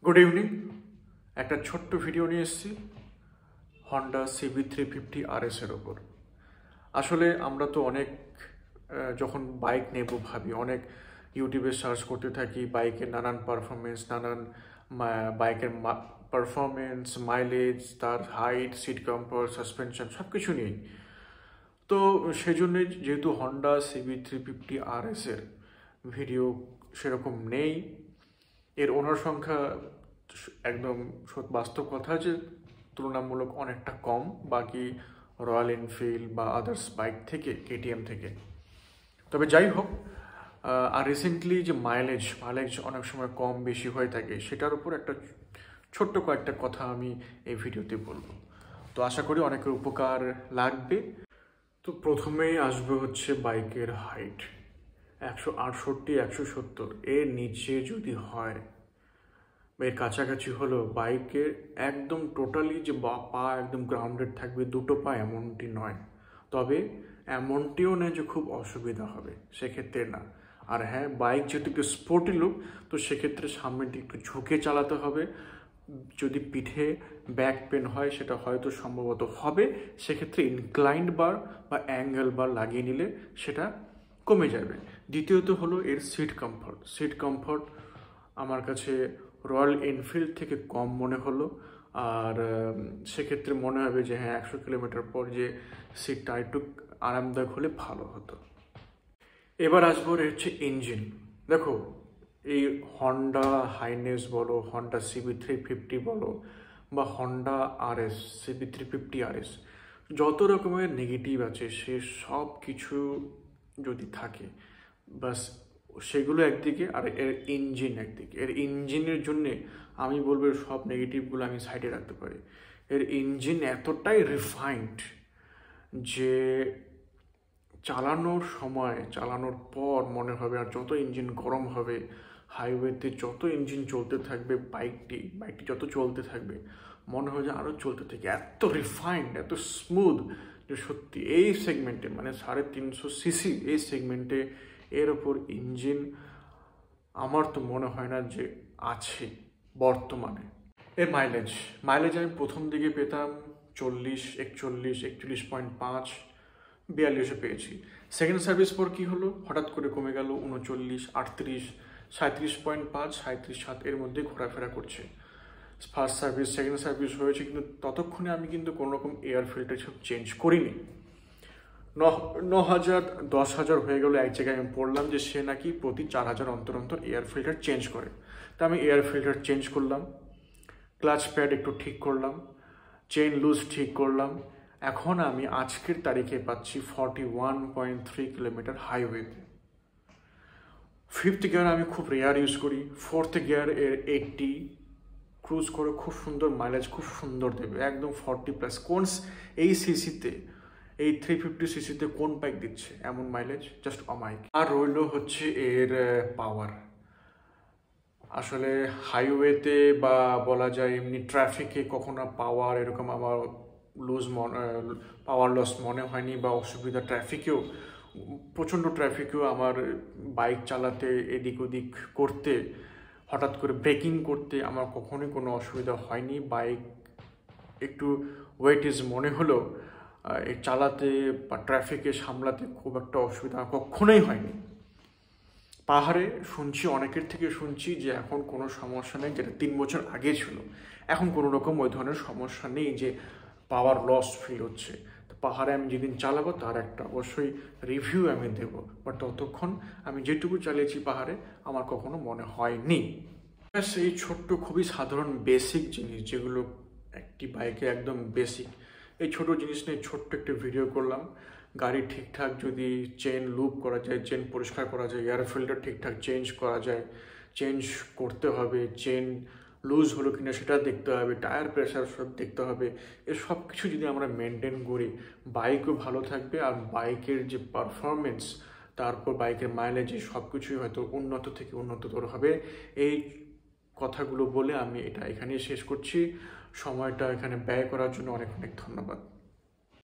Good evening. একটা ছোট্ট video নিয়ে এসেছি হন্ডা CB350 RS এর ওপর। আসলে আমরা তো অনেক যখন বাইক নেব ভাবি, অনেক ইউটিউবে সার্চ করতে থাকি বাইকের নানান পারফরমেন্স, নানান বাইকের পারফরমেন্স, মাইলেজ, তার হাইট, সিট কমফোর্ট, সাসপেনশন সব কিছু নিয়েই। তো সেই জন্যে যেহেতু হন্ডা CB350 RS এর ভিডিও সেরকম নেই, এর ওনার সংখ্যা একদম বাস্তব কথা যে তুলনামূলক অনেকটা কম বাকি রয়্যাল এনফিল্ড বা আদার্স বাইক থেকে, KTM থেকে। তবে যাই হোক, আর রিসেন্টলি যে মাইলেজ অনেক সময় কম বেশি হয়ে থাকে, সেটার উপর একটা ছোট্ট কয়েকটা কথা আমি এই ভিডিওতে বলবো। তো আশা করি অনেকের উপকার লাগবে। তো প্রথমেই আসবে হচ্ছে বাইকের হাইট 168, 170, এর নিচে যদি হয়, এর কাছাকাছি হলো বাইকের একদম টোটালি যে পা একদম গ্রাউন্ডেড থাকবে, দুটো পা এমনটি নয়। তবে এমনটিও নেই যে খুব অসুবিধা হবে, সেক্ষেত্রে না। আর হ্যাঁ, বাইক যেহেতু একটু স্পোর্টি লুক, তো সেক্ষেত্রে সামনের দিকে একটু ঝুঁকে চালাতে হবে। যদি পিঠে ব্যাক পেন হয়, সেটা হয়তো সম্ভবত হবে, সেক্ষেত্রে ইনক্লাইন্ড বার বা অ্যাঙ্গেল বার লাগিয়ে নিলে সেটা কমে যাবে। দ্বিতীয়ত হলো এর সিট কমফোর্ট আমার কাছে রয়্যাল এনফিল্ড থেকে কম মনে হলো। আর সেক্ষেত্রে মনে হবে যে হ্যাঁ, 100 কিলোমিটার পর যে সিটটা একটু আরামদায়ক হলে ভালো হতো। এবার আসবো হচ্ছে ইঞ্জিন। দেখো, এই হন্ডা হাইনেস বলো, হন্ডা CB350 বলো বা হন্ডা CB350 RS, যত রকমের নেগেটিভ আছে সে সব কিছু যদি থাকে, বাস সেগুলো একদিকে, আর এর ইঞ্জিন একদিকে। এর ইঞ্জিনের জন্যে আমি বলবো সব নেগেটিভগুলো আমি সাইডে রাখতে পারি। এর ইঞ্জিন এতটাই রিফাইন্ড যে চালানোর পর মনে হবে, আর যত ইঞ্জিন গরম হবে হাইওয়েতে, যত ইঞ্জিন চলতে থাকবে, বাইকটি যত চলতে থাকবে মনে হয় যে আরও চলতে থাকে। এত রিফাইন্ড, এত স্মুথ যে সত্যি এই সেগমেন্টে, মানে 350 সিসি এই সেগমেন্টে এর ওপর ইঞ্জিন আমার তো মনে হয় না যে আছে বর্তমানে। এর মাইলেজ আমি প্রথম দিকে পেতাম 40, 41, 41.5, 42-এ পেয়েছি। সেকেন্ড সার্ভিস পর কি হলো, হঠাৎ করে কমে গেল 39, 38, 37.5, 37.7 এর মধ্যে ঘোরাফেরা করছে। ফার্স্ট সার্ভিস, সেকেন্ড সার্ভিস হয়েছে, কিন্তু ততক্ষণে আমি কিন্তু কোনো রকম এয়ার ফিল্টার সব চেঞ্জ করিনি। 9,000, 10,000 হয়ে গেল। এক জায়গায় আমি পড়লাম যে সে নাকি প্রতি 4,000 অন্তর এয়ার ফিল্টার চেঞ্জ করে। তা আমি এয়ার ফিল্টার চেঞ্জ করলাম, ক্লাচ প্যাড একটু ঠিক করলাম, চেইন লুজ ঠিক করলাম। এখন আমি আজকের তারিখে পাচ্ছি 41.3 কিলোমিটার হাইওয়েতে। ফিফথ গিয়ার আমি খুব রেয়ার ইউজ করি। ফোর্থ গিয়ার এর 80 ক্রুজ করে খুব সুন্দর মাইলেজ, খুব সুন্দর দেবে, একদম 40+। কোন এই সিসিতে, এই 350 সিসিতে কোন বাইক দিচ্ছে এমন মাইলেজ? জাস্ট অমাইক। আর রইল হচ্ছে এর পাওয়ার। আসলে হাইওয়েতে বা বলা যায় এমনি ট্রাফিকে কখনো পাওয়ার এরকম আমার পাওয়ার লস মনে হয়নি, বা অসুবিধা প্রচণ্ড ট্রাফিকেও আমার বাইক চালাতে, এদিক ওদিক করতে, হঠাৎ করে ব্রেকিং করতে আমার কখনোই কোনো অসুবিধা হয়নি। বাইক একটু ওয়েটেজ মনে হলো, চালাতে বা ট্রাফিকে সামলাতে খুব একটা অসুবিধা কখনোই হয়নি। পাহাড়ে অনেকের থেকে শুনছি যে এখন কোনো সমস্যা নেই, যেটা 3 বছর আগে ছিল। এখন কোনো রকম ওই ধরনের সমস্যা নেই যে পাওয়ার লস ফিল হচ্ছে। তো পাহাড়ে আমি যেদিন চালাবো তার একটা অবশ্যই রিভিউ আমি দেব, বাট ততক্ষণ আমি যেটুকু চালিয়েছি পাহাড়ে আমার কখনো মনে হয়নি। এই ছোট্ট খুবই সাধারণ বেসিক জিনিস, যেগুলো একটি বাইকে একদম বেসিক, এই ছোট জিনিস নিয়ে ছোট্ট একটা ভিডিও করলাম। গাড়ি ঠিকঠাক যদি চেন লুপ করা যায়, চেন পরিষ্কার করা যায়, এয়ার ফিল্টার ঠিকঠাক চেঞ্জ করা যায়, চেঞ্জ করতে হবে, চেন লুজ হলো কিনা সেটা দেখতে হবে, টায়ার প্রেশার সব দেখতে হবে। এর সব কিছু যদি আমরা মেনটেন করি, বাইকও ভালো থাকবে, আর বাইকের যে পারফরমেন্স, তারপর বাইকের মাইলেজ, সব কিছুই হয়তো উন্নত থেকে উন্নততর হবে। এই কথাগুলো বলে আমি এটা এখানেই শেষ করছি। সময়টা এখানে ব্যয় করার জন্য অনেক অনেক ধন্যবাদ।